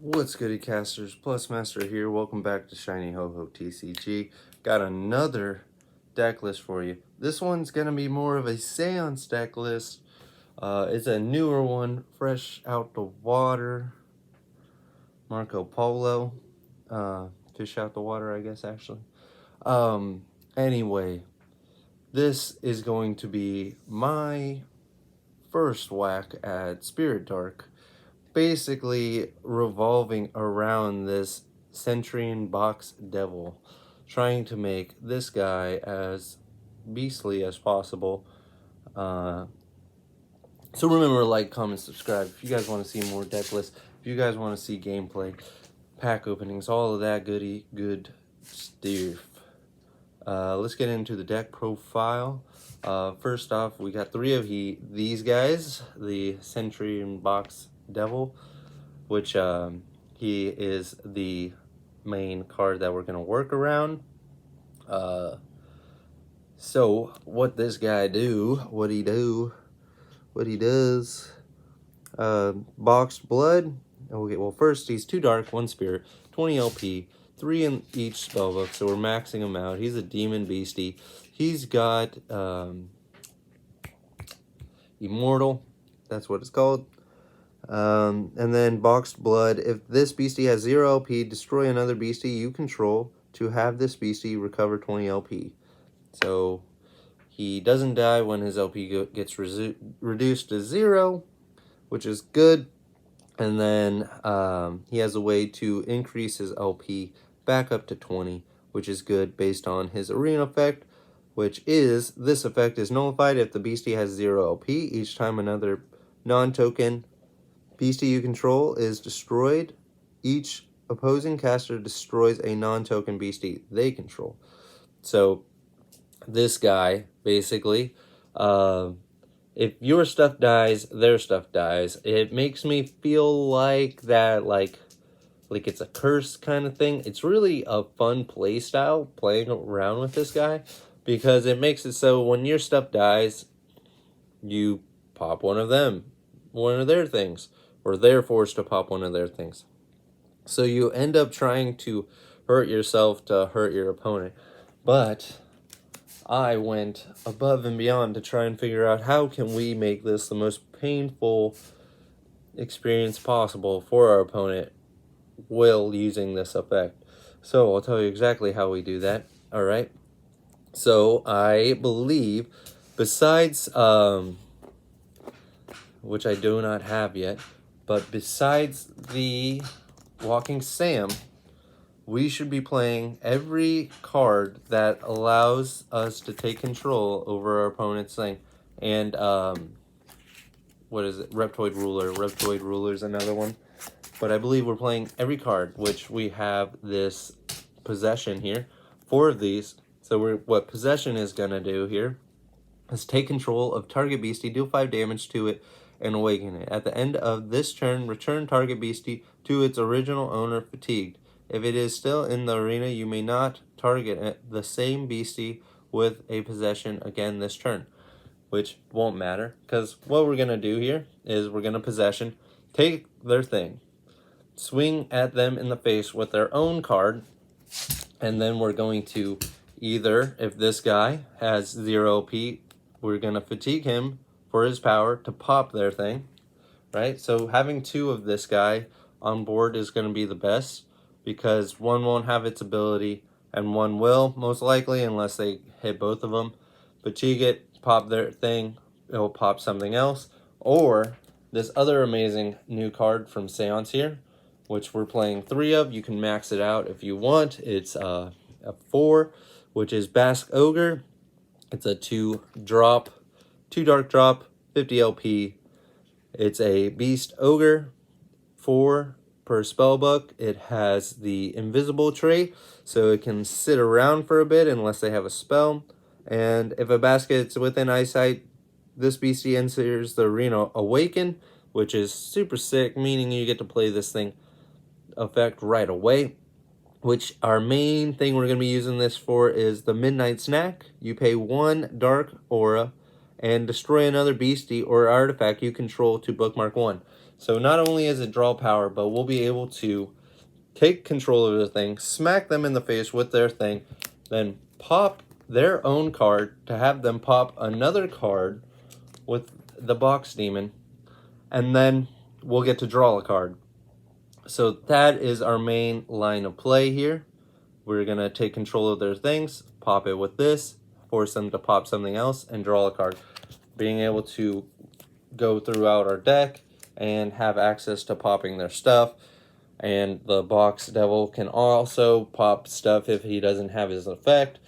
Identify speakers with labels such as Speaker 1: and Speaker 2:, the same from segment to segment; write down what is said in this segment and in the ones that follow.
Speaker 1: What's goody casters? Plus Master here. Welcome back to Shiny Ho Ho TCG. Got another deck list for you. This one's gonna be more of a seance deck list. It's a newer one, fresh out the water. Marco Polo, fish out the water, I guess actually. Anyway, this is going to be my first whack at Spirit Dark. Basically revolving around this Centurion Box Devil, trying to make this guy as beastly as possible. So remember, like, comment, subscribe if you guys want to see more deck lists, if you guys want to see gameplay, pack openings, all of that good stuff. Let's get into the deck profile. First off, we got three of these guys, the Centurion Box Devil, which he is the main card that we're going to work around. So what this guy what he does, boxed blood. Okay, well first he's 2 dark, 1 spirit, 20 LP, 3 in each spellbook, so we're maxing him out. He's a demon beastie. He's got immortal, that's what it's called. And then boxed blood. If this beastie has 0 LP, destroy another beastie you control to have this beastie recover 20 LP. So he doesn't die when his LP gets reduced to 0, which is good. And then he has a way to increase his LP back up to 20, which is good based on his arena effect, which is, this effect is nullified if the beastie has 0 LP. Each time another non-token beastie you control is destroyed, each opposing caster destroys a non-token beastie they control. So this guy, basically, if your stuff dies, their stuff dies. It makes me feel like that, like it's a curse kind of thing. It's really a fun play style, playing around with this guy, because it makes it so when your stuff dies, you pop one of their things, or they're forced to pop one of their things. So you end up trying to hurt yourself to hurt your opponent. But I went above and beyond to try and figure out how can we make this the most painful experience possible for our opponent while using this effect. So I'll tell you exactly how we do that. Alright. So I believe, besides, which I do not have yet, but besides the Walking Sam, we should be playing every card that allows us to take control over our opponent's thing. And, what is it? Reptoid Ruler. Reptoid Ruler is another one. But I believe we're playing every card, which we have this Possession here. 4 of these. So what Possession is going to do here is take control of target beastie, deal 5 damage to it, and awaken it. At the end of this turn, return target beastie to its original owner fatigued. If it is still in the arena, you may not target the same beastie with a possession again this turn, which won't matter, because what we're going to do here is we're going to possession, take their thing, swing at them in the face with their own card, and then we're going to either, if this guy has 0 P, we're going to fatigue him for his power to pop their thing, right? So having 2 of this guy on board is going to be the best, because one won't have its ability and one will, most likely, unless they hit both of them. Fatigue it, pop their thing, it'll pop something else. Or this other amazing new card from Seance here, which we're playing 3 of. You can max it out if you want. It's a 4, which is Basque Ogre. It's a 2 dark drop, 50 LP. It's a Beast Ogre, 4 per spellbook. It has the invisible trait, so it can sit around for a bit unless they have a spell. And if a basket's within eyesight, this beastie enters the arena awaken, which is super sick, meaning you get to play this thing effect right away. Which our main thing we're going to be using this for is the Midnight Snack. You pay 1 dark aura and destroy another beastie or artifact you control to bookmark 1. So not only is it draw power, but we'll be able to take control of the thing, smack them in the face with their thing, then pop their own card to have them pop another card with the box demon, and then we'll get to draw a card. So that is our main line of play here. We're going to take control of their things, pop it with this, force them to pop something else, and draw a card. Being able to go throughout our deck and have access to popping their stuff. And the box devil can also pop stuff if he doesn't have his effect.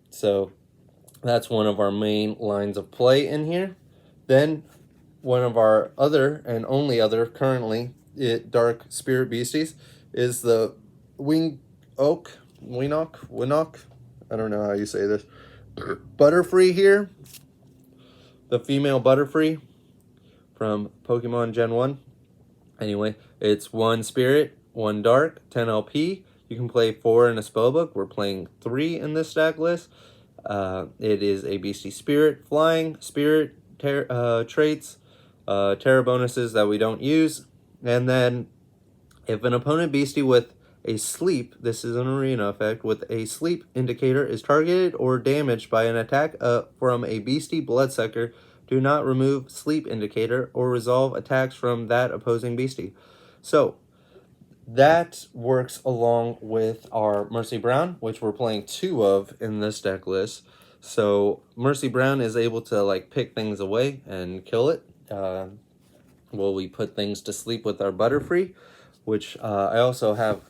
Speaker 1: So that's one of our main lines of play in here. Then one of our other and only other currently dark spirit beasties is the Winock. I don't know how you say this. Butterfree here. The female Butterfree from Pokemon Gen 1. Anyway, it's 1 spirit, 1 dark, 10 LP. You can play 4 in a spellbook. We're playing 3 in this stack list. It is a beastie spirit, flying, spirit, traits, terra bonuses that we don't use. And then if an opponent beastie with a sleep, this is an arena effect, with a sleep indicator is targeted or damaged by an attack from a beastie bloodsucker, do not remove sleep indicator or resolve attacks from that opposing beastie. So that works along with our Mercy Brown, which we're playing 2 of in this deck list. So Mercy Brown is able to like pick things away and kill it. Well, we put things to sleep with our Butterfree, which I also have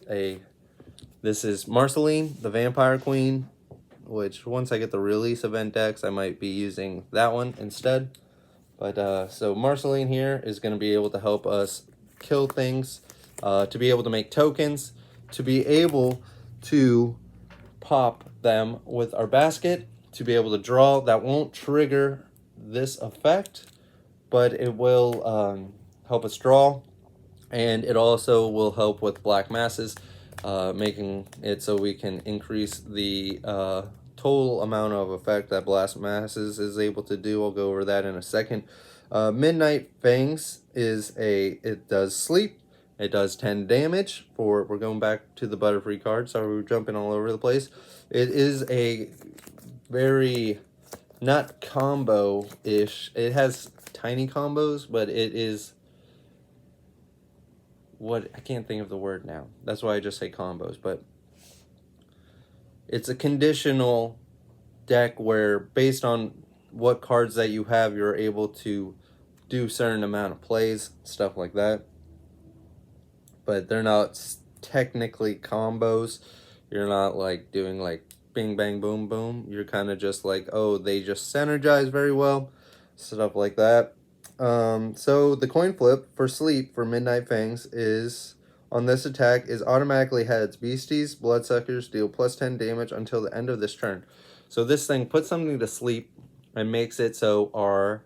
Speaker 1: this is Marceline, the Vampire Queen, which once I get the release event decks, I might be using that one instead. But so Marceline here is going to be able to help us kill things, to be able to make tokens, to be able to pop them with our basket, to be able to draw. That won't trigger this effect, but it will help us draw, and it also will help with black masses, making it so we can increase the total amount of effect that blast masses is able to do. I'll go over that in a second. Midnight Fangs it does sleep. It does 10 damage we're going back to the Butterfree card. Sorry, we're jumping all over the place. It is a very, not combo-ish. It has tiny combos, but it is I can't think of the word now. That's why I just say combos, but it's a conditional deck where based on what cards that you have, you're able to do certain amount of plays, stuff like that. But they're not technically combos. You're not like doing like bing, bang, boom, boom. You're kind of just like, oh, they just synergize very well, stuff like that. So the coin flip for sleep for Midnight Fangs is, on this attack, is automatically heads. Beasties, bloodsuckers deal plus 10 damage until the end of this turn. So this thing puts something to sleep and makes it so our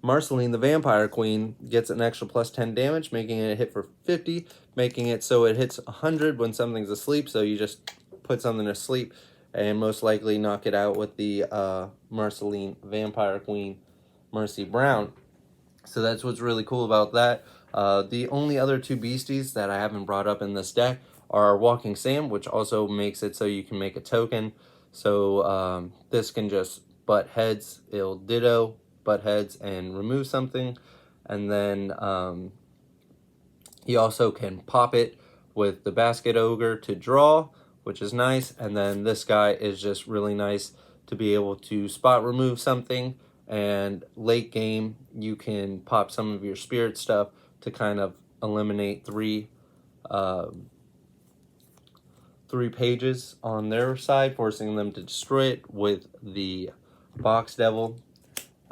Speaker 1: Marceline, the Vampire Queen, gets an extra plus 10 damage, making it a hit for 50, making it so it hits 100 when something's asleep. So you just put something to sleep and most likely knock it out with the Marceline, Vampire Queen, Mercy Brown. So that's what's really cool about that. The only other 2 beasties that I haven't brought up in this deck are Walking Sam, which also makes it so you can make a token. So this can just butt heads. It'll ditto, butt heads, and remove something. And then he also can pop it with the Basket Ogre to draw, which is nice. And then this guy is just really nice to be able to spot remove something. And late game, you can pop some of your spirit stuff to kind of eliminate 3 pages on their side, forcing them to destroy it with the Box Devil.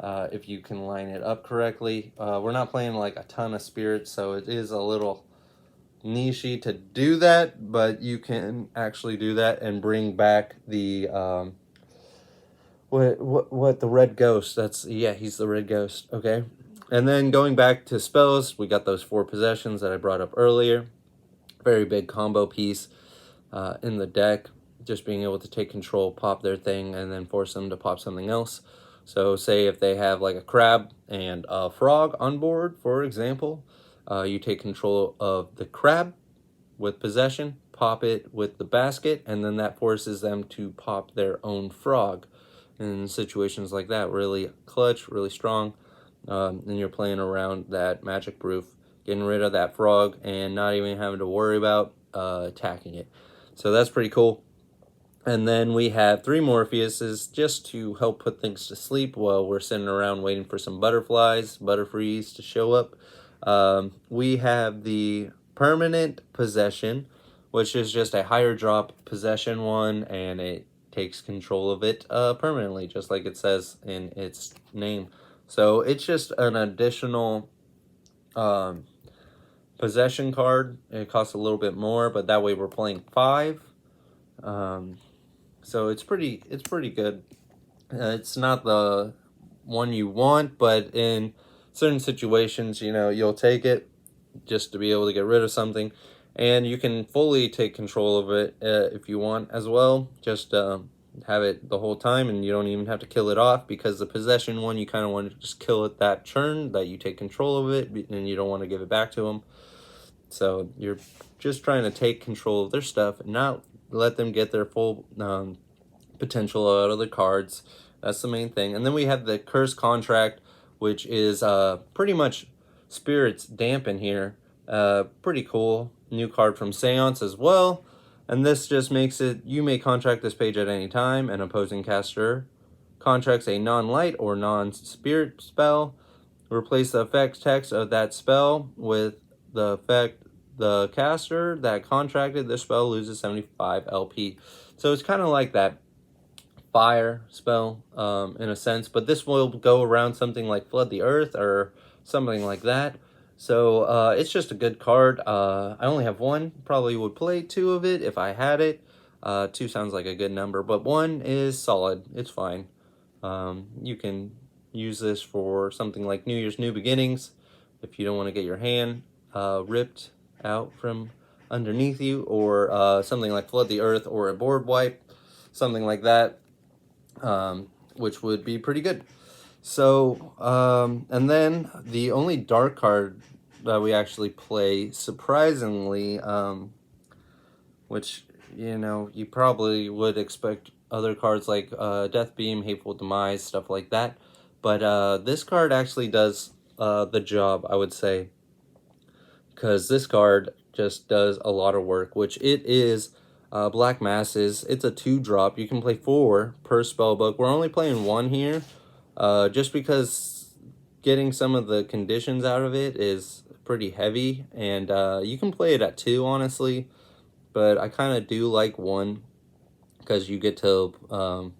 Speaker 1: If you can line it up correctly. We're not playing like a ton of spirits, so it is a little nichey to do that, but you can actually do that and bring back the what the red ghost. He's the red ghost. Okay. And then going back to spells, we got those 4 possessions that I brought up earlier. Very big combo piece in the deck. Just being able to take control, pop their thing, and then force them to pop something else. So say if they have like a crab and a frog on board, for example, You take control of the crab with possession, pop it with the basket, and then that forces them to pop their own frog. In situations like that, really clutch, really strong, and you're playing around that magic proof, getting rid of that frog and not even having to worry about attacking it. So that's pretty cool. And then we have 3 Morpheuses just to help put things to sleep while we're sitting around waiting for some butterfrees to show up. We have the Permanent Possession, which is just a higher drop possession one, and it takes control of it permanently, just like it says in its name. So it's just an additional possession card. It costs a little bit more, but that way we're playing 5. So it's pretty good. It's not the one you want, but in certain situations, you know, you'll take it just to be able to get rid of something, and you can fully take control of it if you want as well. Just have it the whole time, and you don't even have to kill it off, because the possession one, you kind of want to just kill it that turn that you take control of it, and you don't want to give it back to them. So you're just trying to take control of their stuff and not let them get their full potential out of the cards. That's the main thing. And then we have the Curse Contract, which is pretty much Spirit's Dampen here. Pretty cool. New card from Seance as well. And this just makes it, you may contract this page at any time. An opposing caster contracts a non-light or non-spirit spell. Replace the effect text of that spell with the effect the caster that contracted this spell loses 75 LP. So it's kind of like that fire spell in a sense, but this will go around something like Flood the Earth or something like that. So it's just a good card. I only have 1. Probably would play 2 of it if I had it. 2 sounds like a good number, but 1 is solid. It's fine. You can use this for something like New Year's New Beginnings if you don't want to get your hand ripped out from underneath you, or something like Flood the Earth or a board wipe, something like that, which would be pretty good. So, and then the only dark card that we actually play, surprisingly, which, you know, you probably would expect other cards like Death Beam, Hateful Demise, stuff like that. But this card actually does the job, I would say, because this card just does a lot of work, which it is Black Masses. It's a 2-drop. You can play 4 per spellbook. We're only playing 1 here, just because getting some of the conditions out of it is pretty heavy, and you can play it at 2, honestly, but I kind of do like 1, because you get to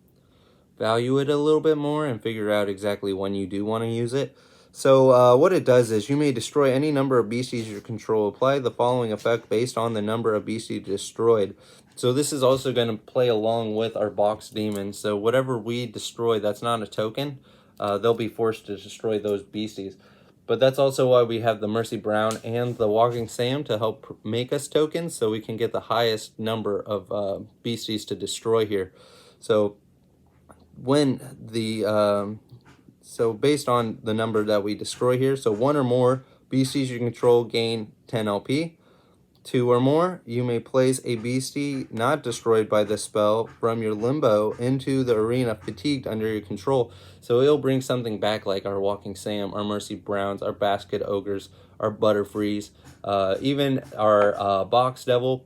Speaker 1: value it a little bit more and figure out exactly when you do want to use it. So what it does is you may destroy any number of beasties you control. Apply the following effect based on the number of beasties destroyed. So this is also going to play along with our box demons. So whatever we destroy that's not a token, they'll be forced to destroy those beasties. But that's also why we have the Mercy Brown and the Walking Sam to help make us tokens, so we can get the highest number of beasties to destroy here. So when the so based on the number that we destroy here, so 1 or more beasties you control gain 10 LP. 2 or more, you may place a beastie not destroyed by this spell from your limbo into the arena fatigued under your control. So it'll bring something back, like our Walking Sam, our Mercy Browns, our Basket Ogres, our Butterfrees, even our Box Devil,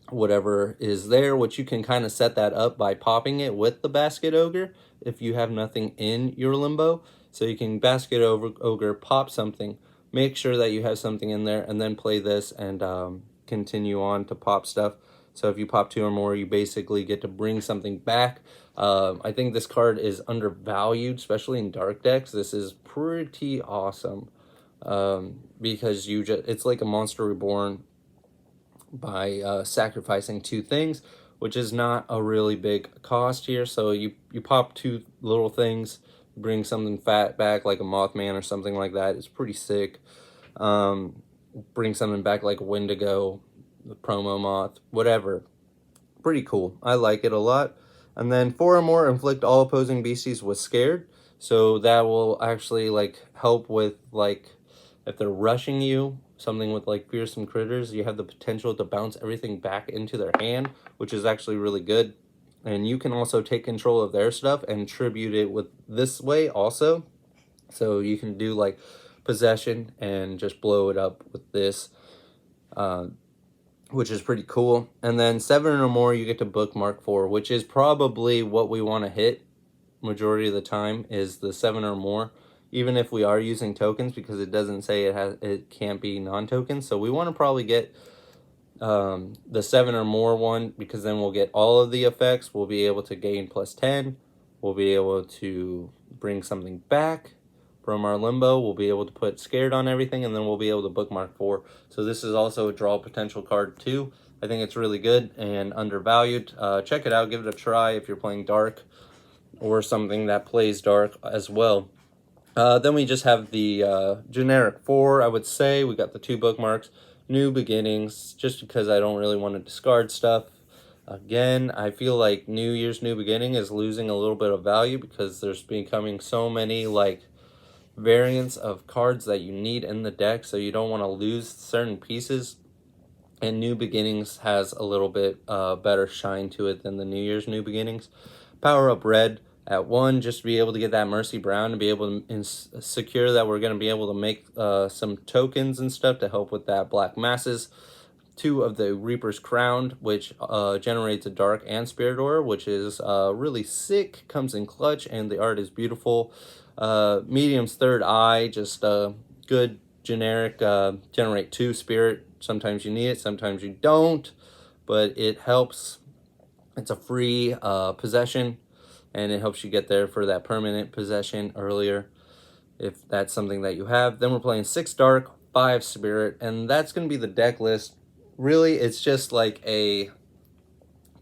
Speaker 1: whatever is there, which you can kind of set that up by popping it with the Basket Ogre if you have nothing in your limbo. So you can Basket Ogre, pop something, make sure that you have something in there, and then play this and continue on to pop stuff. So if you pop 2 or more, you basically get to bring something back. I think this card is undervalued, especially in dark decks. This is pretty awesome because it's like a Monster Reborn by sacrificing 2 things, which is not a really big cost here. So you pop 2 little things, bring something fat back like a Mothman or something like that. It's pretty sick. Bring something back like a Wendigo, the Promo Moth, whatever. Pretty cool. I like it a lot. And then 4 or more, inflict all opposing beasties with Scared. So that will actually like help with like If they're rushing you, something with like fearsome critters, you have the potential to bounce everything back into their hand, which is actually really good. And you can also take control of their stuff and tribute it with this way also. So you can do like possession and just blow it up with this, which is pretty cool. And then 7 or more, you get to bookmark for, which is probably what we want to hit majority of the time, is the 7 or more, even if we are using tokens, because it doesn't say it can't be non-tokens. So we want to probably get the 7 or more one, because then we'll get all of the effects. We'll be able to gain +10. We'll be able to bring something back from our limbo. We'll be able to put scared on everything, and then we'll be able to bookmark 4. So this is also a draw potential card too. I think it's really good and undervalued. Check it out, give it a try if you're playing dark or something that plays dark as well. Then we just have the generic 4, I would say. We got the 2 bookmarks, new beginnings, just because I don't really want to discard stuff. Again, I feel like New Year's New Beginning is losing a little bit of value because there's becoming so many like variants of cards that you need in the deck, so you don't want to lose certain pieces. And New Beginnings has a little bit better shine to it than the New Year's New Beginnings. Power up red at 1, just to be able to get that Mercy Brown, to be able to secure that we're going to be able to make some tokens and stuff to help with that Black Masses. 2 of the Reaper's Crown, which generates a Dark and Spirit Aura, which is really sick, comes in clutch, and the art is beautiful. Medium's Third Eye, just good generic, generate 2 Spirit. Sometimes you need it, sometimes you don't, but it helps. It's a free possession, and it helps you get there for that permanent possession earlier, if that's something that you have. Then we're playing 6 Dark, 5 Spirit, and that's going to be the deck list. Really, it's just like a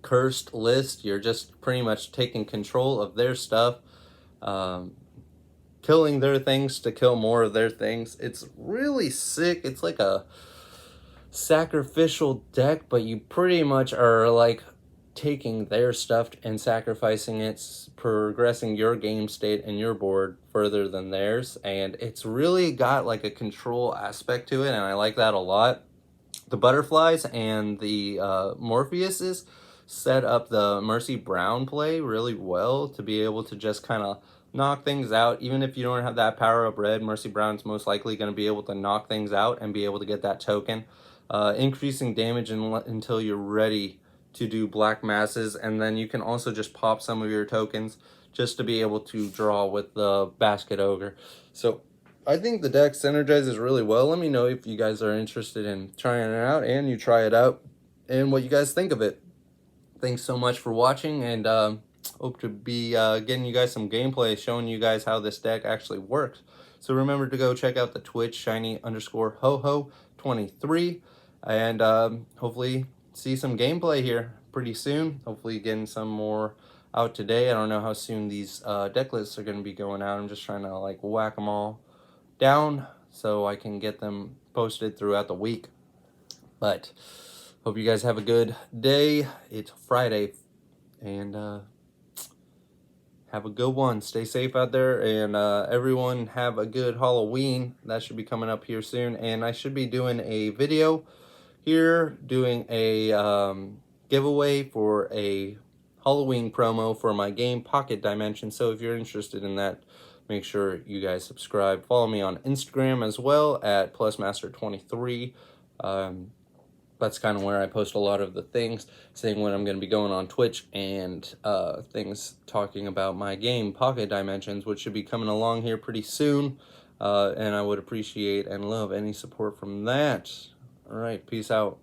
Speaker 1: cursed list. You're just pretty much taking control of their stuff, killing their things to kill more of their things. It's really sick. It's like a sacrificial deck, but you pretty much are like taking their stuff and sacrificing it, progressing your game state and your board further than theirs. And it's really got like a control aspect to it, and I like that a lot. The butterflies and the Morpheuses set up the Mercy Brown play really well to be able to just kind of knock things out. Even if you don't have that power up red, Mercy Brown's most likely going to be able to knock things out and be able to get that token. Increasing damage until you're ready to do Black Masses, and then you can also just pop some of your tokens just to be able to draw with the Basket Ogre. So I think the deck synergizes really well. Let me know if you guys are interested in trying it out, and you try it out, and what you guys think of it. Thanks so much for watching, and hope to be getting you guys some gameplay, showing you guys how this deck actually works. So remember to go check out the Twitch, shiny_hoho23, and hopefully see some gameplay here pretty soon. Hopefully getting some more out today. I don't know how soon these deck lists are going to be going out. I'm just trying to like whack them all down so I can get them posted throughout the week. But hope you guys have a good day. It's Friday, and have a good one. Stay safe out there, and everyone have a good Halloween. That should be coming up here soon, and I should be doing a video here doing a giveaway for a Halloween promo for my game Pocket Dimension. So if you're interested in that, make sure you guys subscribe. Follow me on Instagram as well at plusmaster23. That's kind of where I post a lot of the things, saying when I'm going to be going on Twitch, and things talking about my game Pocket Dimensions, which should be coming along here pretty soon. And I would appreciate and love any support from that. All right, peace out.